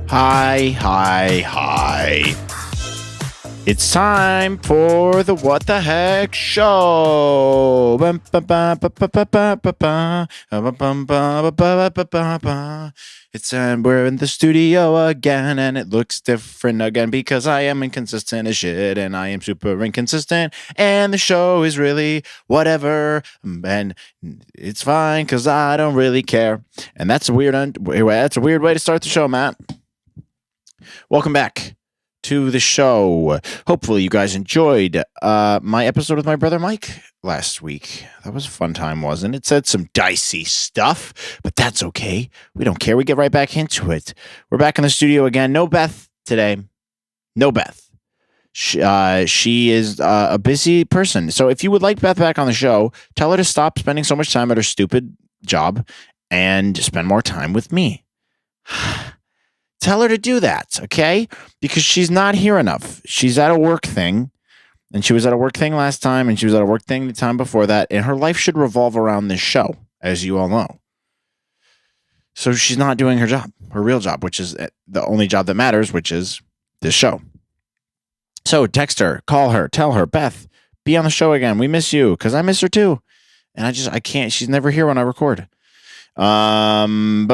Hi. It's time for the What the Heck Show. We're in the studio again, and it looks different again because I am inconsistent as shit, and I am super inconsistent, and the show is really whatever, and it's fine because I don't really care. And that's a weird way to start the show, Matt. Welcome back to the show. Hopefully you guys enjoyed my episode with my brother Mike last week. That was a fun time, wasn't it? It said some dicey stuff, but that's okay. We don't care. We get right back into it. We're back in the studio again. No Beth today. No Beth. She is a busy person. So if you would like Beth back on the show, tell her to stop spending so much time at her stupid job and spend more time with me. Tell her to do that, okay? Because she's not here enough. She's at a work thing, and she was at a work thing last time, and she was at a work thing the time before that, and her life should revolve around this show, as you all know. So she's not doing her job, her real job, which is the only job that matters, which is this show. So text her, call her, tell her, Beth, be on the show again. We miss you, because I miss her too. And I can't, she's never here when I record. But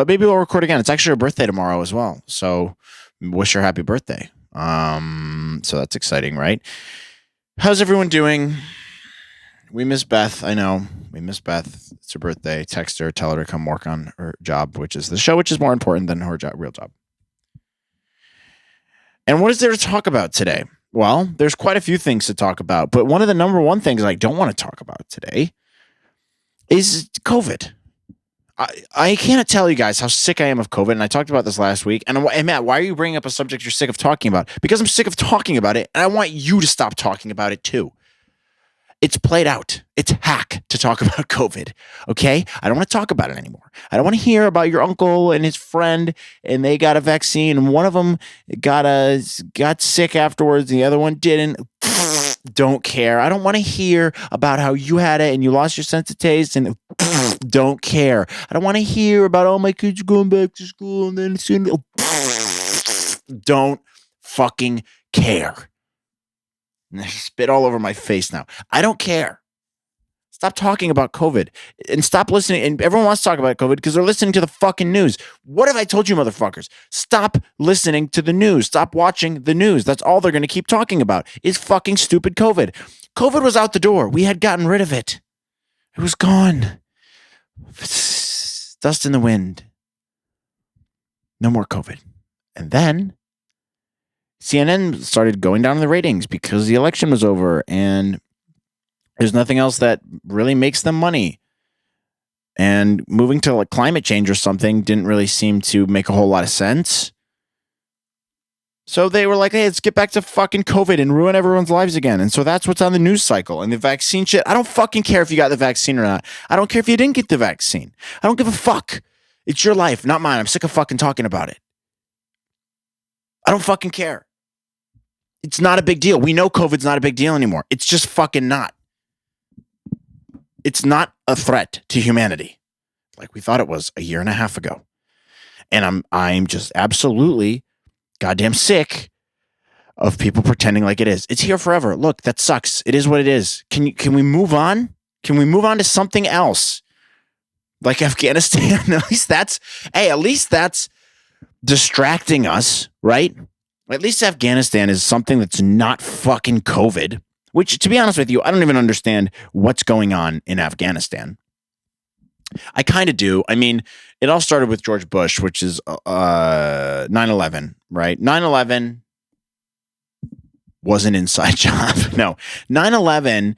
maybe we'll record again. It's actually her birthday tomorrow as well. So wish her happy birthday. So that's exciting, right? How's everyone doing? We miss Beth. I know we miss Beth. It's her birthday. Text her, tell her to come work on her job, which is the show, which is more important than her real job. And what is there to talk about today? Well, there's quite a few things to talk about, but one of the number one things I don't want to talk about today is COVID. I cannot tell you guys how sick I am of COVID, and I talked about this last week. And Matt, why are you bringing up a subject you're sick of talking about? Because I'm sick of talking about it, and I want you to stop talking about it too. It's played out. It's hack to talk about COVID, okay? I don't want to talk about it anymore. I don't want to hear about your uncle and his friend, and they got a vaccine, and one of them got sick afterwards, and the other one didn't. Don't care. I don't want to hear about how you had it and you lost your sense of taste and don't care. I don't want to hear about, oh, my kids are going back to school and then soon. Don't fucking care. And I spit all over my face now. I don't care. Stop talking about COVID and stop listening. And everyone wants to talk about COVID because they're listening to the fucking news. What have I told you, motherfuckers? Stop listening to the news. Stop watching the news. That's all they're going to keep talking about is fucking stupid COVID. COVID was out the door. We had gotten rid of it. It was gone. Dust in the wind. No more COVID. And then CNN started going down in the ratings because the election was over and there's nothing else that really makes them money. And moving to like climate change or something didn't really seem to make a whole lot of sense. So they were like, hey, let's get back to fucking COVID and ruin everyone's lives again. And so that's what's on the news cycle. And the vaccine shit, I don't fucking care if you got the vaccine or not. I don't care if you didn't get the vaccine. I don't give a fuck. It's your life, not mine. I'm sick of fucking talking about it. I don't fucking care. It's not a big deal. We know COVID's not a big deal anymore. It's just fucking not. It's not a threat to humanity like we thought it was a year and a half ago. And I'm just absolutely goddamn sick of people pretending like it is. It's here forever. Look, that sucks. It is what it is. Can we move on? Can we move on to something else? Like Afghanistan? At least that's distracting us, right? At least Afghanistan is something that's not fucking COVID. Which, to be honest with you, I don't even understand what's going on in Afghanistan. I kind of do. I mean, it all started with George Bush, which is 9/11, right? 9/11 was an inside job. No, 9/11,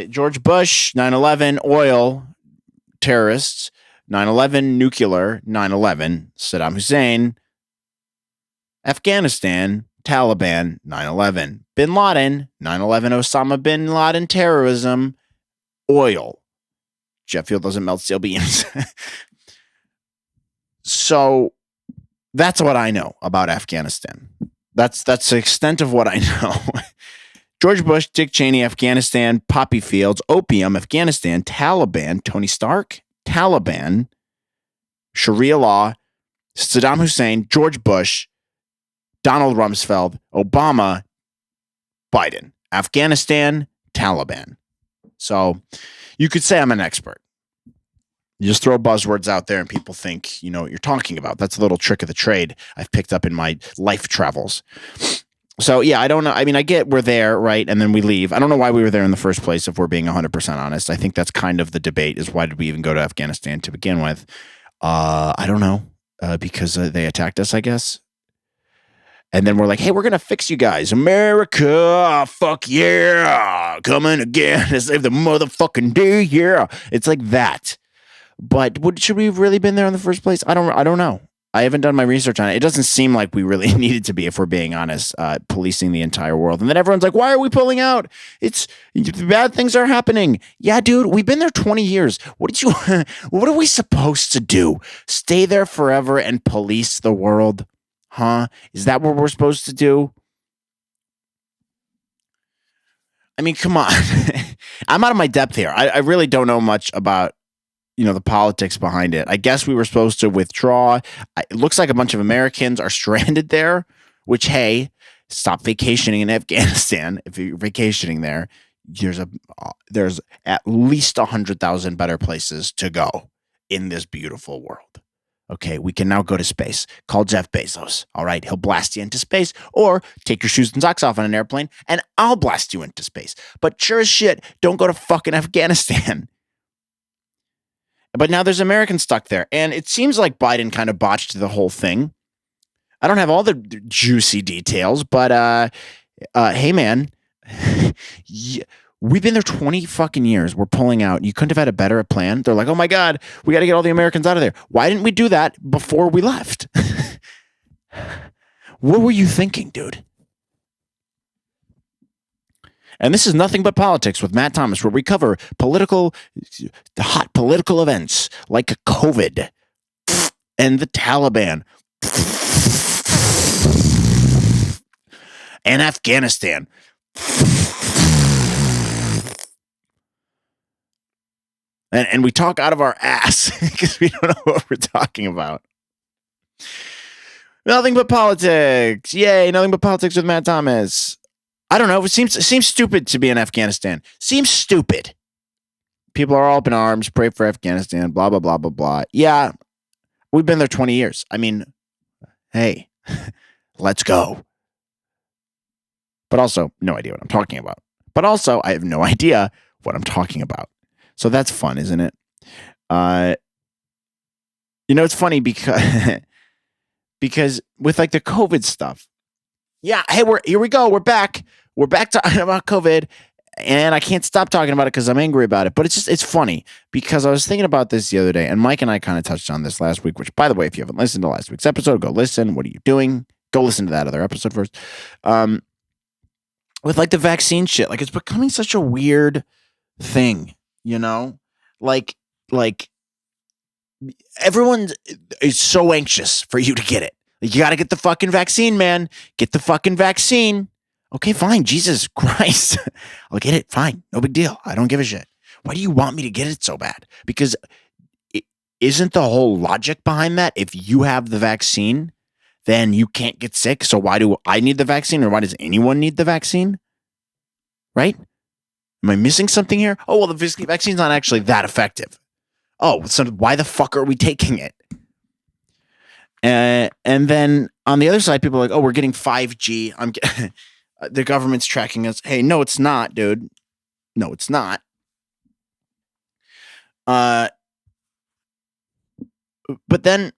George Bush, 9/11, oil, terrorists, 9/11, nuclear, 9/11, Saddam Hussein, Afghanistan, Taliban, 9/11, Bin Laden, 9/11, Osama Bin Laden, terrorism, oil. Jet fuel doesn't melt steel beams. So that's what I know about Afghanistan. That's the extent of what I know. George Bush, Dick Cheney, Afghanistan, poppy fields, opium, Afghanistan, Taliban, Tony Stark, Taliban, Sharia law, Saddam Hussein, George Bush, Donald Rumsfeld, Obama, Biden. Afghanistan, Taliban. So you could say I'm an expert. You just throw buzzwords out there and people think you know what you're talking about. That's a little trick of the trade I've picked up in my life travels. So, yeah, I don't know. I mean, I get we're there, right? And then we leave. I don't know why we were there in the first place, if we're being 100% honest. I think that's kind of the debate, is why did we even go to Afghanistan to begin with? I don't know. Because they attacked us, I guess. And then we're like, hey, we're going to fix you guys. America, fuck yeah. Coming again to save the motherfucking day, yeah. It's like that. But should we have really been there in the first place? I don't know. I haven't done my research on it. It doesn't seem like we really needed to be, if we're being honest, policing the entire world. And then everyone's like, why are we pulling out? It's bad things are happening. Yeah, dude, we've been there 20 years. What are we supposed to do? Stay there forever and police the world? Huh? Is that what we're supposed to do? I mean, come on. I'm out of my depth here. I really don't know much about the politics behind it. I guess we were supposed to withdraw. It looks like a bunch of Americans are stranded there, which, hey, stop vacationing in Afghanistan. If you're vacationing there, there's at least 100,000 better places to go in this beautiful world. Okay, we can now go to space. Call Jeff Bezos. All right, he'll blast you into space, or take your shoes and socks off on an airplane and I'll blast you into space. But sure as shit, don't go to fucking Afghanistan. But now there's Americans stuck there. And it seems like Biden kind of botched the whole thing. I don't have all the juicy details, but hey, man, we've been there 20 fucking years. We're pulling out. You couldn't have had a better plan. They're like, oh my God, we got to get all the Americans out of there. Why didn't we do that before we left? What were you thinking, dude? And this is Nothing But Politics with Matt Thomas, where we cover hot political events like COVID and the Taliban and Afghanistan. And we talk out of our ass because we don't know what we're talking about. Nothing But Politics. Yay, Nothing But Politics with Matt Thomas. I don't know. It seems stupid to be in Afghanistan. Seems stupid. People are all up in arms. Pray for Afghanistan. Blah, blah, blah, blah, blah. Yeah, we've been there 20 years. I mean, hey, let's go. But also, no idea what I'm talking about. But also, I have no idea what I'm talking about. So that's fun, isn't it? It's funny because with like the COVID stuff. Yeah, hey, here we go. We're back. We're back talking about COVID, and I can't stop talking about it because I'm angry about it. But it's funny because I was thinking about this the other day, and Mike and I kind of touched on this last week, which, by the way, if you haven't listened to last week's episode, go listen. What are you doing? Go listen to that other episode first. With like the vaccine shit, like it's becoming such a weird thing, like everyone is so anxious for you to get it. You got to get the fucking vaccine, man. Get the fucking vaccine. Okay, fine. Jesus Christ. I'll get it. Fine. No big deal. I don't give a shit. Why do you want me to get it so bad? Because isn't the whole logic behind that? If you have the vaccine, then you can't get sick. So why do I need the vaccine, or why does anyone need the vaccine? Right? Am I missing something here? Oh, well, the vaccine's not actually that effective. Oh, so why the fuck are we taking it? And then on the other side, people are like, oh, we're getting 5G. The government's tracking us. Hey, no, it's not, dude. No, it's not. But then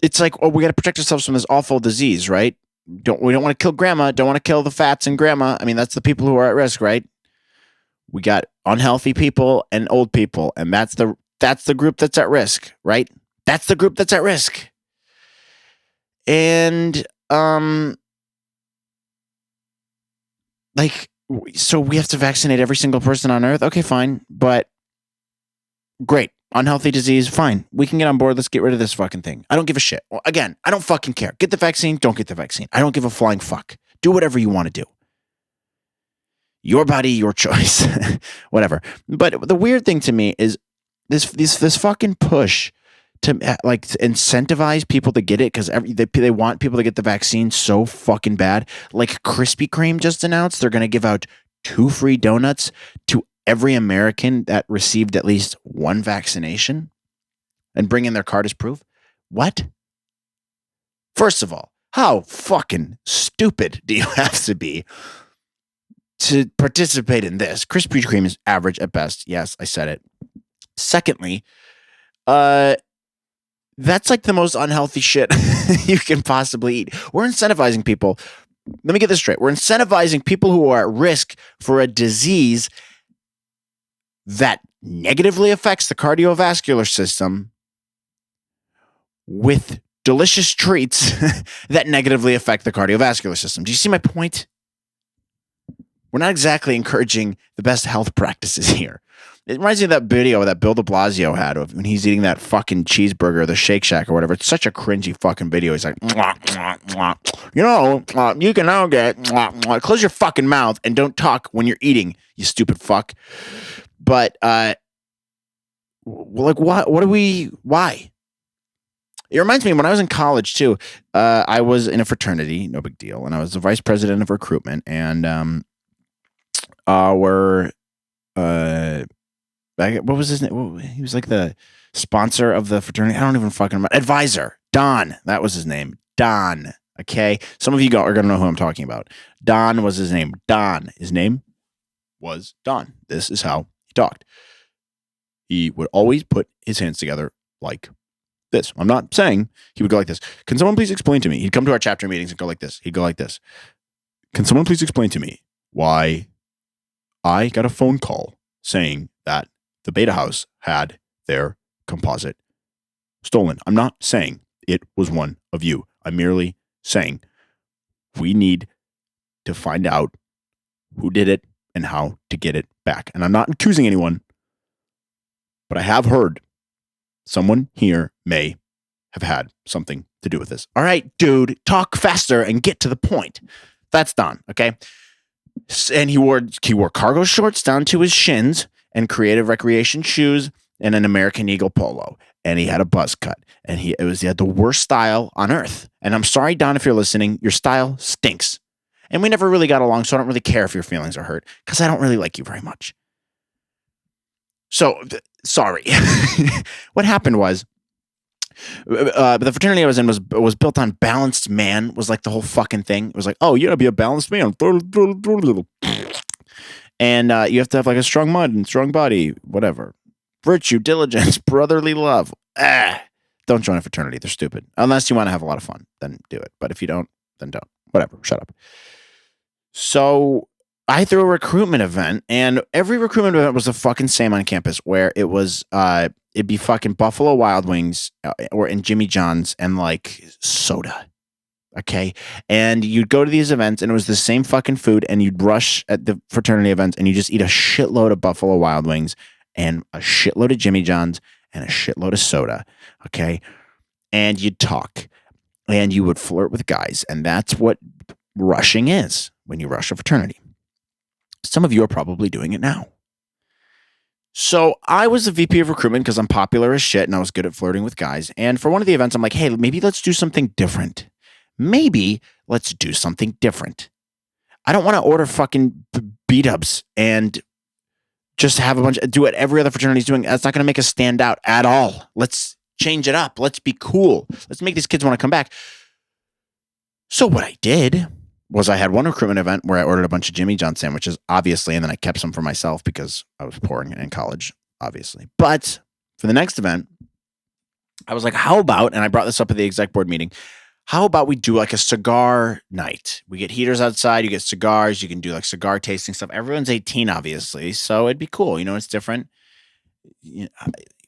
it's like, oh, we got to protect ourselves from this awful disease, right? We don't want to kill grandma. Don't want to kill the fats and grandma. I mean, that's the people who are at risk, right? We got unhealthy people and old people, and that's the group that's at risk, right? That's the group that's at risk. And so we have to vaccinate every single person on Earth. Okay, fine, but great. Unhealthy disease, fine. We can get on board. Let's get rid of this fucking thing. I don't give a shit. Well, again, I don't fucking care. Get the vaccine. Don't get the vaccine. I don't give a flying fuck. Do whatever you want to do. Your body, your choice. Whatever. But the weird thing to me is this fucking push to like incentivize people to get it because they want people to get the vaccine so fucking bad. Like Krispy Kreme just announced they're going to give out 2 free donuts to every American that received at least 1 vaccination and bring in their card as proof. What? First of all, how fucking stupid do you have to be to participate in this? Krispy Kreme is average at best. Yes, I said it. Secondly, that's like the most unhealthy shit you can possibly eat. We're incentivizing people. Let me get this straight. We're incentivizing people who are at risk for a disease that negatively affects the cardiovascular system with delicious treats that negatively affect the cardiovascular system. Do you see my point? We're not exactly encouraging the best health practices here. It reminds me of that video that Bill de Blasio had of when he's eating that fucking cheeseburger, the Shake Shack or whatever. It's such a cringy fucking video. He's like, mwah, mwah, mwah. You can now get, mwah, mwah. Close your fucking mouth and don't talk when you're eating, you stupid fuck. But, like, why? It reminds me when I was in college too. I was in a fraternity, no big deal, and I was the vice president of recruitment, and what was his name? He was like the sponsor of the fraternity. I don't even fucking remember. Advisor. Don. That was his name. Don. Okay. Some of you are going to know who I'm talking about. Don was his name. Don. His name was Don. This is how he talked. He would always put his hands together like this. I'm not saying he would go like this. Can someone please explain to me? He'd come to our chapter meetings and go like this. He'd go like this. Can someone please explain to me why I got a phone call saying that the Beta House had their composite stolen? I'm not saying it was one of you. I'm merely saying we need to find out who did it and how to get it back. And I'm not accusing anyone, but I have heard someone here may have had something to do with this. All right, dude, talk faster and get to the point. That's Don, okay? And he wore cargo shorts down to his shins and creative recreation shoes and an American Eagle polo. And he had a buzz cut. And he had the worst style on earth. And I'm sorry, Don, if you're listening, your style stinks. And we never really got along, so I don't really care if your feelings are hurt because I don't really like you very much. So, sorry. What happened was, the fraternity I was in was built on balanced man, was like the whole fucking thing. It was like, oh, you gotta be a balanced man. And you have to have like a strong mind and strong body, whatever. Virtue, diligence, brotherly love. Don't join a fraternity. They're stupid. Unless you want to have a lot of fun, then do it. But if you don't, then don't. Whatever. Shut up. So I threw a recruitment event, and every recruitment event was the fucking same on campus, where it was it'd be fucking Buffalo Wild Wings or in Jimmy John's and like soda. Okay. And you'd go to these events and it was the same fucking food, and you'd rush at the fraternity events and you just eat a shitload of Buffalo Wild Wings and a shitload of Jimmy John's and a shitload of soda. Okay. And you'd talk and you would flirt with guys. And that's what rushing is when you rush a fraternity. Some of you are probably doing it now. So I was the VP of recruitment because I'm popular as shit and I was good at flirting with guys. And for one of the events, I'm like, hey, maybe let's do something different. Maybe let's do something different. I don't want to order fucking beat-ups and just have a bunch, do what every other fraternity is doing. That's not going to make us stand out at all. Let's change it up. Let's be cool. Let's make these kids want to come back. So what I did was I had one recruitment event where I ordered a bunch of Jimmy John sandwiches, obviously, and then I kept some for myself because I was poor in college, obviously. But for the next event, I was like, how about, and I brought this up at the exec board meeting, how about we do like a cigar night? We get heaters outside, you get cigars, you can do like cigar tasting stuff. Everyone's 18, obviously, so it'd be cool. You know, it's different.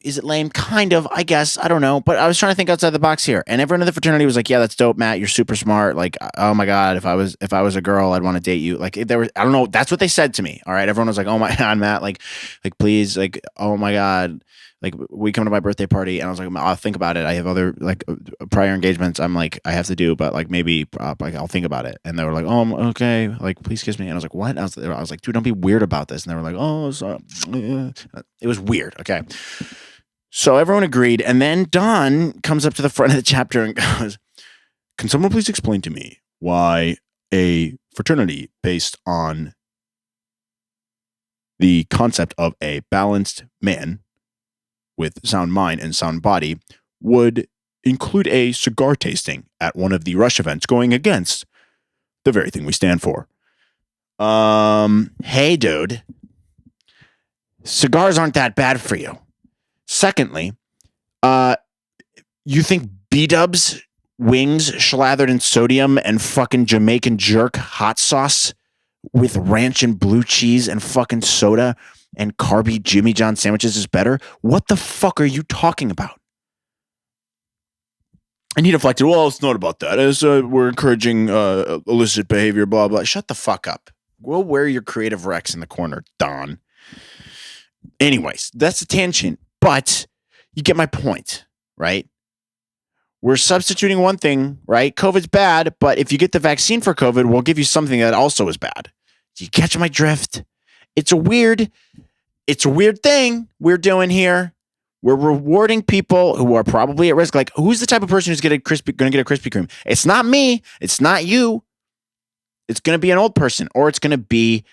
Is it lame? Kind of, I guess. I don't know. But I was trying to think outside the box here. And everyone in the fraternity was like, yeah, that's dope, Matt. You're super smart. Like, oh my God, if I was a girl, I'd want to date you. Like there was, I don't know. That's what they said to me. All right. Everyone was like, oh my God, Matt, like please, like, oh my God. Like we come to my birthday party and I was like, I'll think about it. I have other like prior engagements. I'm like, I have to do, but like maybe like I'll think about it. And they were like, oh, okay. Like, please kiss me. And I was like, what? I was like, dude, don't be weird about this. And they were like, oh, sorry. It was weird. Okay. So everyone agreed. And then Don comes up to the front of the chapter and goes, can someone please explain to me why a fraternity based on the concept of a balanced man with sound mind and sound body would include a cigar tasting at one of the Rush events, going against the very thing we stand for? Hey, dude. Cigars aren't that bad for you. Secondly, you think B-dubs wings slathered in sodium and fucking Jamaican jerk hot sauce with ranch and blue cheese and fucking soda and carby Jimmy John sandwiches is better? What the fuck are you talking about? And he deflected, well, it's not about that. It's, we're encouraging illicit behavior, blah, blah. Shut the fuck up. Go wear your creative Rex in the corner, Don. Anyways, that's a tangent, but you get my point, right? We're substituting one thing, right? COVID's bad, but if you get the vaccine for COVID, we'll give you something that also is bad. Do you catch my drift? It's a weird thing we're doing here. We're rewarding people who are probably at risk. Like, who's the type of person who's going to get a Krispy Kreme? It's not me. It's not you. It's going to be an old person, or it's going to be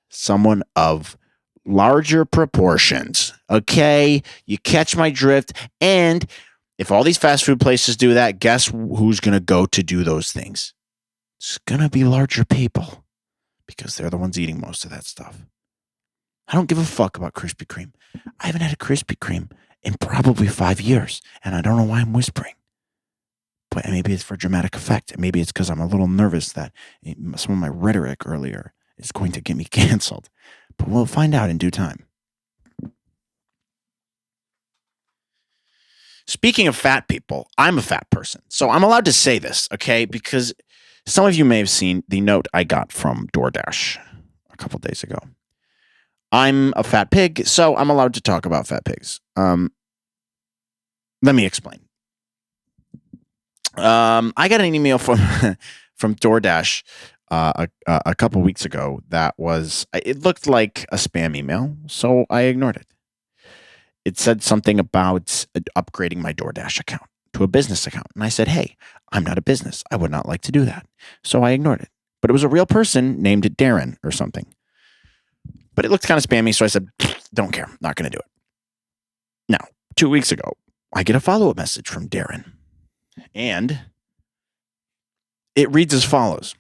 someone of larger proportions. Okay? You catch my drift. And if all these fast food places do that, guess who's going to go to do those things? It's going to be larger people, because they're the ones eating most of that stuff. I don't give a fuck about Krispy Kreme. I haven't had a Krispy Kreme in probably 5 years, and I don't know why I'm whispering. But maybe it's for dramatic effect. And maybe it's because I'm a little nervous that some of my rhetoric earlier is going to get me canceled. But we'll find out in due time. Speaking of fat people, I'm a fat person. So I'm allowed to say this, okay? Because some of you may have seen the note I got from DoorDash a couple days ago. I'm a fat pig, so I'm allowed to talk about fat pigs. Let me explain. I got an email from DoorDash a couple weeks ago that it looked like a spam email, so I ignored it. It said something about upgrading my DoorDash account to a business account. And I said, hey, I'm not a business. I would not like to do that. So I ignored it. But it was a real person named Darren or something. But it looked kind of spammy, so I said, don't care. Not going to do it. Now, 2 weeks ago, I get a follow-up message from Darren. And it reads as follows.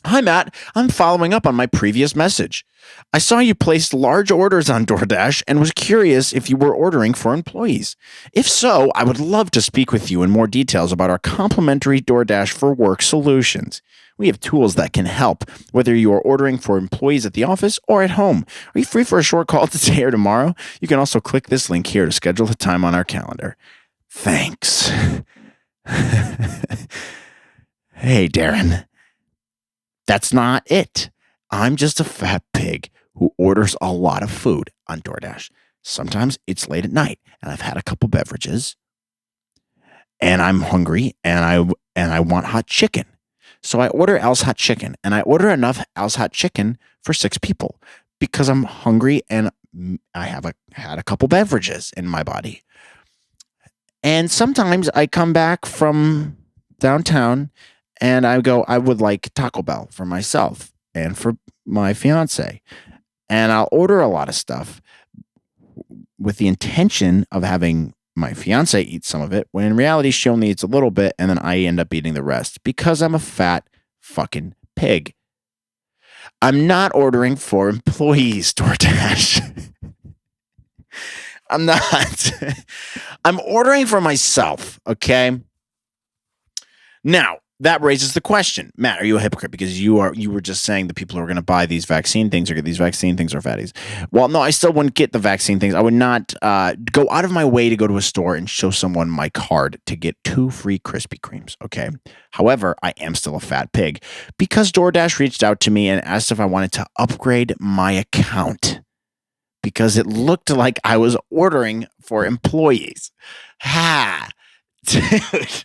Hi, Matt. I'm following up on my previous message. I saw you placed large orders on DoorDash and was curious if you were ordering for employees. If so, I would love to speak with you in more details about our complimentary DoorDash for Work solutions. We have tools that can help, whether you are ordering for employees at the office or at home. Are you free for a short call today or tomorrow? You can also click this link here to schedule a time on our calendar. Thanks. Hey, Darren. That's not it. I'm just a fat pig who orders a lot of food on DoorDash. Sometimes it's late at night and I've had a couple beverages and I'm hungry and I want hot chicken. So I order Al's Hot Chicken, and I order enough Al's Hot Chicken for 6 people because I'm hungry and I had a couple beverages in my body. And sometimes I come back from downtown and I go, I would like Taco Bell for myself and for my fiance. And I'll order a lot of stuff with the intention of having my fiance eat some of it, when in reality, she only eats a little bit, and then I end up eating the rest because I'm a fat fucking pig. I'm not ordering for employees, DoorDash. I'm not. I'm ordering for myself, okay? Now, that raises the question, Matt, are you a hypocrite? Because you were just saying the people who are going to buy these vaccine things or get these vaccine things are fatties. Well, no, I still wouldn't get the vaccine things. I would not go out of my way to go to a store and show someone my card to get 2 free Krispy Kremes, okay? However, I am still a fat pig because DoorDash reached out to me and asked if I wanted to upgrade my account because it looked like I was ordering for employees. Ha! Dude.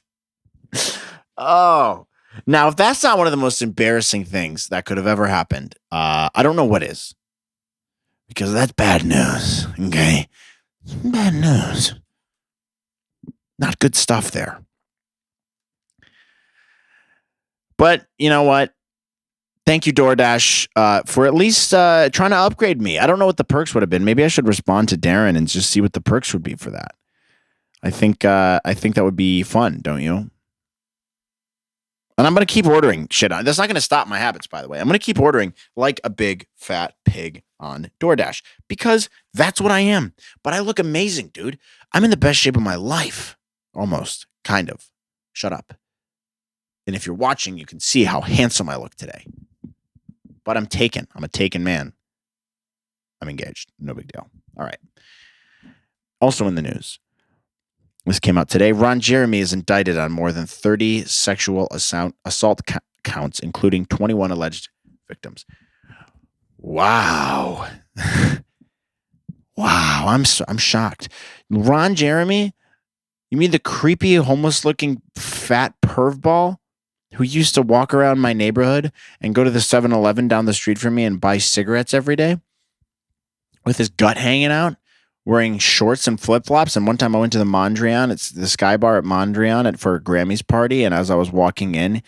Oh, now if that's not one of the most embarrassing things that could have ever happened, I don't know what is, because that's bad news. Okay, Bad news. Not good stuff there. But you know what? Thank you, DoorDash, for at least trying to upgrade me. I don't know what the perks would have been. Maybe I should respond to Darren and just see what the perks would be for that. I think that would be fun, don't you? And I'm going to keep ordering shit. That's not going to stop my habits, by the way. I'm going to keep ordering like a big fat pig on DoorDash because that's what I am. But I look amazing, dude. I'm in the best shape of my life. Almost. Kind of. Shut up. And if you're watching, you can see how handsome I look today. But I'm taken. I'm a taken man. I'm engaged. No big deal. All right. Also in the news. This came out today. Ron Jeremy is indicted on more than 30 sexual assault counts, including 21 alleged victims. Wow. Wow. I'm shocked. Ron Jeremy? You mean the creepy, homeless-looking fat perv ball who used to walk around my neighborhood and go to the 7-Eleven down the street from me and buy cigarettes every day with his gut hanging out? Wearing shorts and flip-flops. And one time I went to the Mondrian. It's the Sky Bar at Mondrian for a Grammys party. And as I was walking in,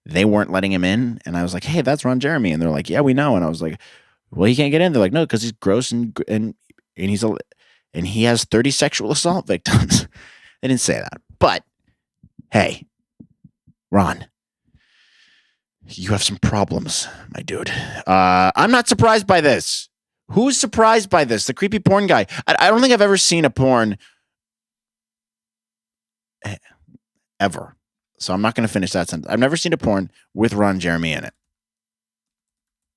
they weren't letting him in. And I was like, hey, that's Ron Jeremy. And they're like, yeah, we know. And I was like, well, he can't get in. They're like, no, because he's gross and he has 30 sexual assault victims. They didn't say that. But, hey, Ron, you have some problems, my dude. I'm not surprised by this. Who's surprised by this? The creepy porn guy. I don't think I've ever seen a porn ever. So I'm not going to finish that sentence. I've never seen a porn with Ron Jeremy in it.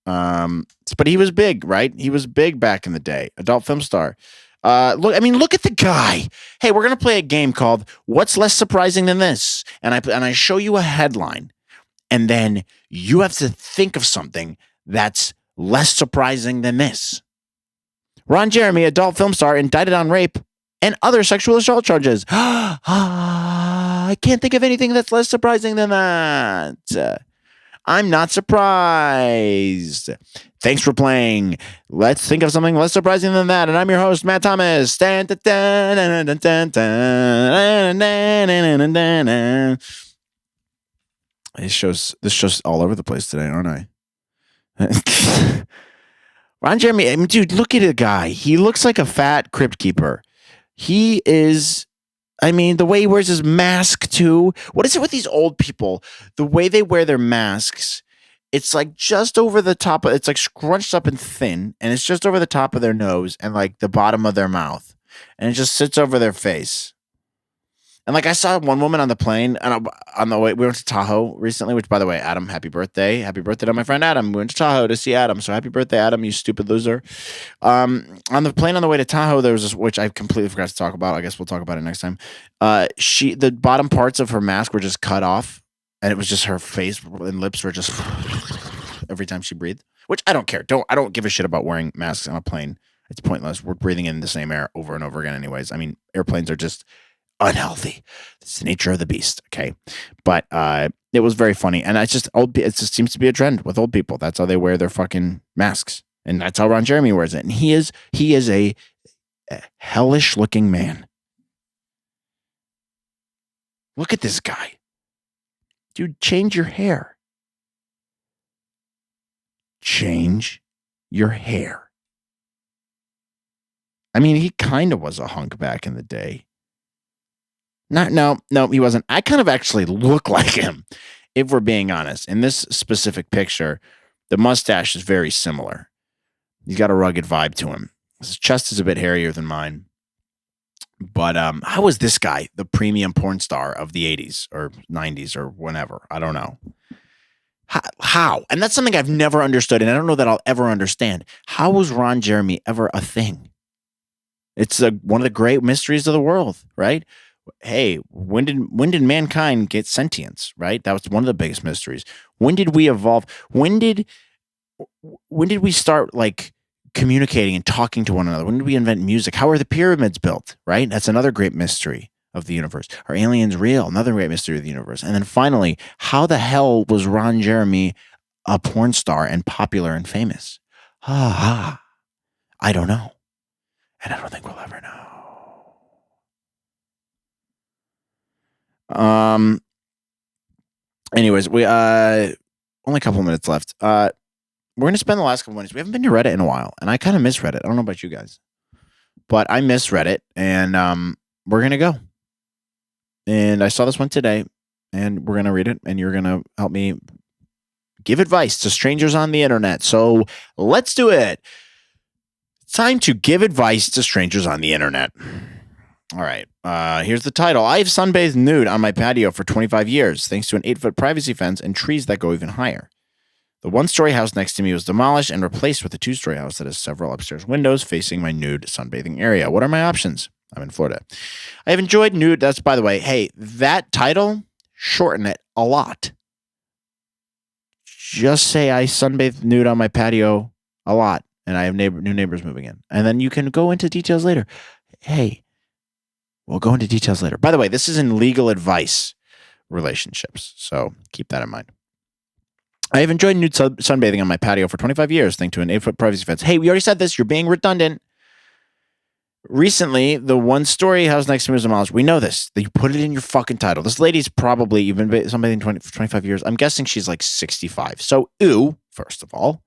But he was big, right? He was big back in the day. Adult film star. Look at the guy. Hey, we're going to play a game called What's Less Surprising Than This? And I show you a headline. And then you have to think of something that's less surprising than this. Ron Jeremy, adult film star, indicted on rape and other sexual assault charges. I can't think of anything that's less surprising than that. I'm not surprised. Thanks for playing. Let's think of something less surprising than that. And I'm your host, Matt Thomas. This show's all over the place today, aren't I? Ron Jeremy, dude, look at the guy. He looks like a fat crypt keeper. He is, the way he wears his mask too. What is it with these old people? The way they wear their masks, it's like just over the top. It's like scrunched up and thin, and it's just over the top of their nose and like the bottom of their mouth. And it just sits over their face. And like I saw one woman on the plane, and on the way we went to Tahoe recently. Which, by the way, Adam, happy birthday to my friend Adam. We went to Tahoe to see Adam, so happy birthday, Adam, you stupid loser. On the plane on the way to Tahoe, there was this, which I completely forgot to talk about. I guess we'll talk about it next time. The bottom parts of her mask were just cut off, and it was just her face and lips were just every time she breathed. Which I don't care. I don't give a shit about wearing masks on a plane. It's pointless. We're breathing in the same air over and over again, anyways. Airplanes are just unhealthy. It's the nature of the beast. Okay. But it was very funny. And it just seems to be a trend with old people. That's how they wear their fucking masks. And that's how Ron Jeremy wears it. And he is a hellish looking man. Look at this guy. Dude, change your hair. Change your hair. He kind of was a hunk back in the day. No, he wasn't. I kind of actually look like him, if we're being honest. In this specific picture, the mustache is very similar. He's got a rugged vibe to him. His chest is a bit hairier than mine. But how was this guy the premium porn star of the 80s or 90s or whenever? I don't know. How? And that's something I've never understood, and I don't know that I'll ever understand. How was Ron Jeremy ever a thing? It's one of the great mysteries of the world, right? Hey, when did mankind get sentience, right? That was one of the biggest mysteries. When did we evolve? When did we start like communicating and talking to one another? When did we invent music? How are the pyramids built, right? That's another great mystery of the universe. Are aliens real? Another great mystery of the universe. And then finally, how the hell was Ron Jeremy a porn star and popular and famous? I don't know. And I don't think we'll ever know. Anyways, we only a couple minutes left. We're gonna spend the last couple minutes. We haven't been to Reddit in a while, and I kind of miss Reddit. I don't know about you guys, but I miss Reddit, and we're gonna go. And I saw this one today, and we're gonna read it, and you're gonna help me give advice to strangers on the internet. So let's do it. It's time to give advice to strangers on the internet. All right. Here's the title. I have sunbathed nude on my patio for 25 years, thanks to an 8-foot privacy fence and trees that go even higher. The one-story house next to me was demolished and replaced with a 2-story house that has several upstairs windows facing my nude sunbathing area. What are my options? I'm in Florida. I have enjoyed nude. That's, by the way, hey, that title, shorten it a lot. Just say I sunbathe nude on my patio a lot, and I have new neighbors moving in. And then you can go into details later. Hey, we'll go into details later. By the way, this is in legal advice relationships, so keep that in mind. I have enjoyed nude sunbathing on my patio for 25 years, thanks to an 8-foot privacy fence. Hey, we already said this. You're being redundant. Recently, the one-story house next to me was demolished. We know this. You put it in your fucking title. This lady's probably, you've been sunbathing for 25 years. I'm guessing she's like 65. So, ew, first of all.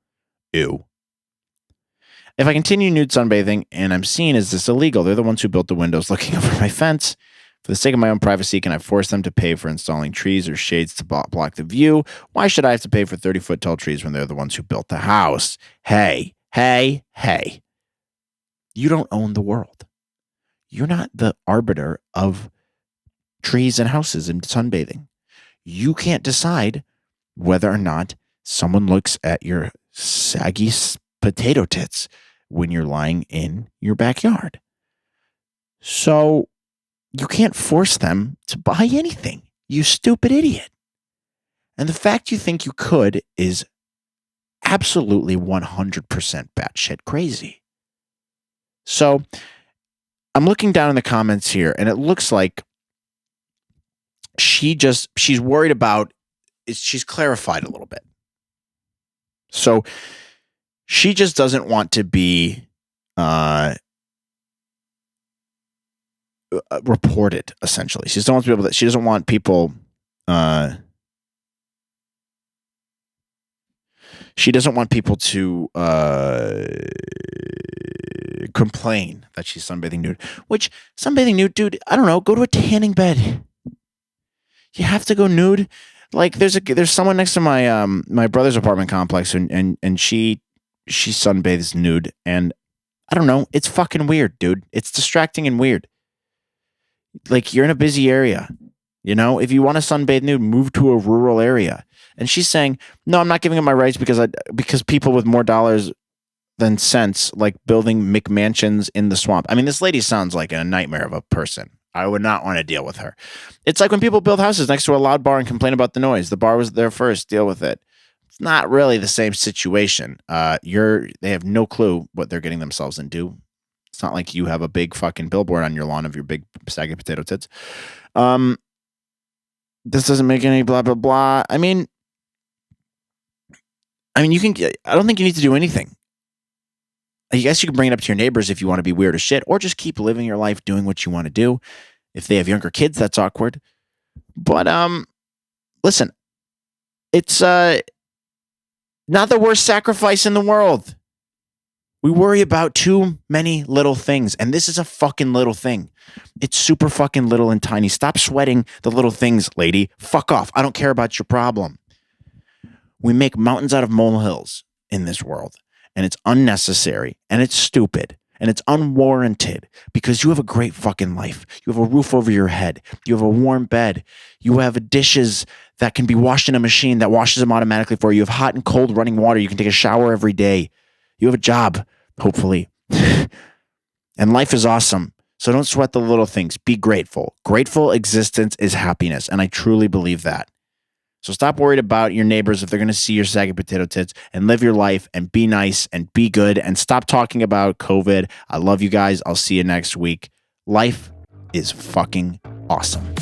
Ew. If I continue nude sunbathing and I'm seen as this illegal, they're the ones who built the windows looking over my fence. For the sake of my own privacy, can I force them to pay for installing trees or shades to block the view? Why should I have to pay for 30-foot tall trees when they're the ones who built the house? Hey. You don't own the world. You're not the arbiter of trees and houses and sunbathing. You can't decide whether or not someone looks at your saggy potato tits when you're lying in your backyard. So you can't force them to buy anything, you stupid idiot. And the fact you think you could is absolutely 100% batshit crazy. So I'm looking down in the comments here, and it looks like she's worried about, she's clarified a little bit. So she just doesn't want to be reported, essentially. She doesn't want to be able to, she doesn't want people to complain that she's sunbathing nude. Which, sunbathing nude, dude, I don't know, go to a tanning bed. You have to go nude. Like, there's someone next to my my brother's apartment complex, and she sunbathes nude, and I don't know, it's fucking weird, dude. It's distracting and weird. Like, you're in a busy area. You know, if you want to sunbathe nude, move to a rural area. And she's saying, no, I'm not giving up my rights because people with more dollars than sense like building McMansions in the swamp. I mean, this lady sounds like a nightmare of a person. I would not want to deal with her. It's like when people build houses next to a loud bar and complain about the noise. The bar was there first. Deal with it. It's not really the same situation. They have no clue what they're getting themselves into. It's not like you have a big fucking billboard on your lawn of your big saggy potato tits. This doesn't make any blah, blah, blah. I mean, I don't think you need to do anything. I guess you can bring it up to your neighbors if you want to be weird as shit, or just keep living your life doing what you want to do. If they have younger kids, that's awkward. But, listen, it's, not the worst sacrifice in the world. We worry about too many little things, and this is a fucking little thing. It's super fucking little and tiny. Stop sweating the little things, lady. Fuck off. I don't care about your problem. We make mountains out of molehills in this world, and it's unnecessary, and it's stupid, and it's unwarranted because you have a great fucking life. You have a roof over your head. You have a warm bed. You have dishes that can be washed in a machine that washes them automatically for you. You have hot and cold running water. You can take a shower every day. You have a job, hopefully. And life is awesome. So don't sweat the little things. Be grateful. Grateful existence is happiness, and I truly believe that. So stop worried about your neighbors if they're going to see your saggy potato tits, and live your life and be nice and be good and stop talking about COVID. I love you guys. I'll see you next week. Life is fucking awesome.